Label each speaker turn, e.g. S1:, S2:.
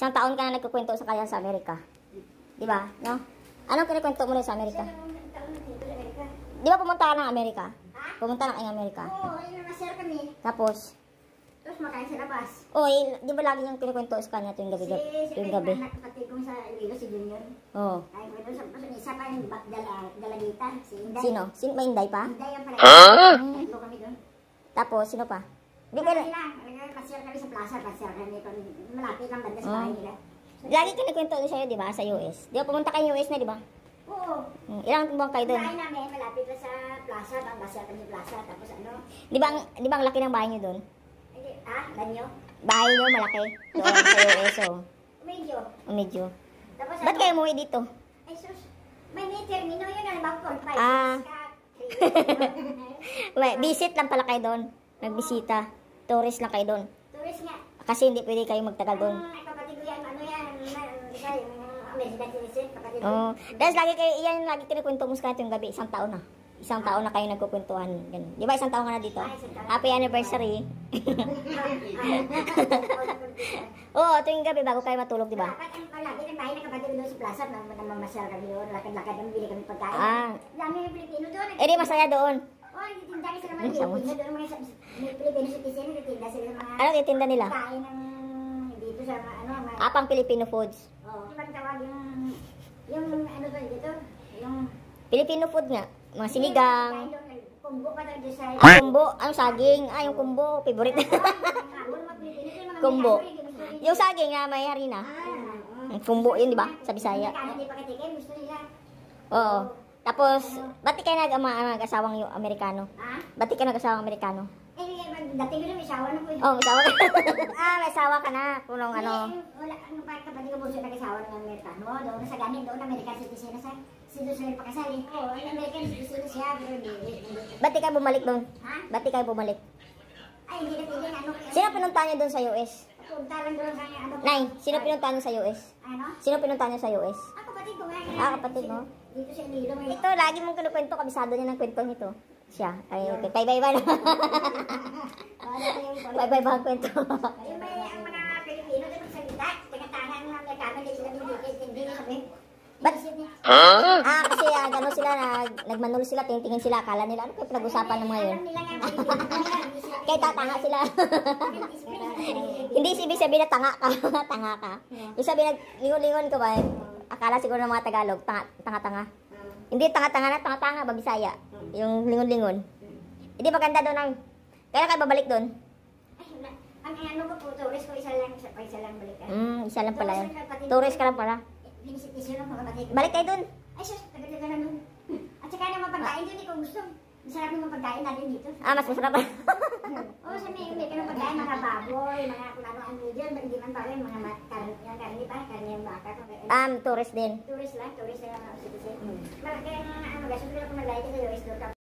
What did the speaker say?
S1: Isang taon ka na nagkukwento sa kanya sa Amerika. Di ba? No? Anong kinikwento mo rin sa Amerika? Di ba pumunta ka ng Amerika? Pumunta na ng Amerika.
S2: Oo, namasyal kami.
S1: Tapos?
S2: Tapos makain sa labas.
S1: Oh, di ba lagi yung kinikwento sa kanya tuwing gabi? Tuwing gabi.
S2: Si kapatid kong sa Lilo, si Junior.
S1: Oo.
S2: Ay, doon sa isa pa yung dalagita, si Inday.
S1: Sino? May Inday pa?
S2: Inday ang pala. Tatlo kami doon.
S1: Tapos, sino pa? Di ka
S2: Pasyal kami sa plaza, pasyal kami. Malapit lang banda sa bahay nila.
S1: Lagi kinikwento din sa'yo, di ba? Sa US. Di ba pumunta kayo US na, di ba?
S2: Oo.
S1: Ilang buwan kayo doon?
S2: Bahay namin, malapit lang sa plaza, pasyal kami sa plaza. Tapos ano?
S1: Di ba ang laki ng bahay niyo doon?
S2: Banyo?
S1: Bahay niyo malaki. Doon sa US, oh.
S2: Medyo.
S1: Medyo.
S2: Tapos
S1: Ba't kayo umuwi dito?
S2: Ay sus, may termino yun na naman 4-5.
S1: Visit lang pala kayo doon. Nagbisita. Tourist lang kayo doon.
S2: Tourist nga.
S1: Kasi hindi pwede kayo magtagal doon.
S2: Kapatid ko yan, ano yan, American citizen, kapatid ko.
S1: Oo. Dahil lagi kinikwento mo sa kanito yung gabi. Isang taon na. Isang taon na kayo nagkukwentuhan. Ganun. Di ba isang taon ka na dito? Happy anniversary. Oo, tuwing gabi bago kayo matulog, di ba?
S2: Lagi ng bahay ng kapatid ko doon sa plaza, namamasyal kami doon, lakad-lakad ang bili kami pagkain. Dami yung Pilipino doon.
S1: Eh di masaya doon.
S2: Oo, nagtitinda rin sila mga Pilipino doon, mga Pilipino citizen, nagtitinda sila mga
S1: ano titinda nila?
S2: kain ng dito sa mga...
S1: Pang Filipino foods.
S2: Oo. Ibang tawag yung ano ba dito? Yung...
S1: Filipino food nga. Mga sinigang.
S2: Kumbo pa tayo sa...
S1: Kumbo. Ang saging. Yung kumbo. Favorite. Kumbo. Yung saging nga may harina. Kumbo yun, di ba? Sa Bisaya.
S2: Gusto nila.
S1: Oo. Tapos, ba't di kayo nag-asawang yung Amerikano?
S2: Ha?
S1: Ba't di kayo nag-asawang Amerikano?
S2: Dati ko may asawa na po.
S1: Oh, may asawa ka. May asawa ka na. Punong ano.
S2: Wala, ano pa, kapatid ko po siya nag-asawa ng Amerikano. Doon sa ganin, doon American citizen na sa sinusunod pa kasali. Oo, American citizen siya.
S1: Ba't di kayo bumalik doon?
S2: Ha?
S1: Ba't di kayo bumalik?
S2: Ay, hindi na pwede ano.
S1: Sino pinunta niyo doon sa US?
S2: Punta lang doon sa ano.
S1: Nay, sino pinunta niyo sa US?
S2: Ano?
S1: Sino pinunta niyo sa US?
S2: Kapatid ko nga.
S1: Kapatid mo?
S2: Dito sa Nilo.
S1: Ito, lagi mong kinukwento, kabisado niya ng kwento nito. Siya. Ay, okay. Bye-bye na. Bye-bye ang kwento.
S2: Yung may ang mga Pilipino din magsalita, tingatangan ng Amerikano, hindi sila hindi sabi.
S1: Ba't? Kasi gano'n sila, nagmanol sila, tingin sila, akala nila, ano kayo pinag-usapan ng mga yun?
S2: Alam nila nga Pilipino.
S1: Kaya tatanga sila. Hindi ibig sabihin na tanga ka. Tanga ka. Ibig sabihin, lingon-lingon ka ba? Akala siguro ng mga Tagalog, tanga-tanga. Hindi tanga-tanga na, tanga-tanga, babisaya. Yung lingon-lingon. Hindi maganda doon ang... Kaya kayo babalik doon?
S2: Ang ano ko po, tourist ko, isa lang balik.
S1: Isa lang pala yun. Tourist ka lang pala.
S2: Pinisip-isip lang mga kapatid ko.
S1: Balik kayo doon.
S2: Ay, sus, tagal-tagal na doon. At saka naman pagkain doon, ikaw gusto. Masarap naman pagkain natin dito.
S1: Mas masarap pa.
S2: Oo, sa may ka ng pagkain, mga baboy, mga kung ano-ano dyan, hindi man pa rin, mga karni pa, karni ng baka.
S1: Tourist din.
S2: Tourist lang, tourist lang ang citizen. Malaki ang mga, gusto ko lang kung nag-like sa tourist doon.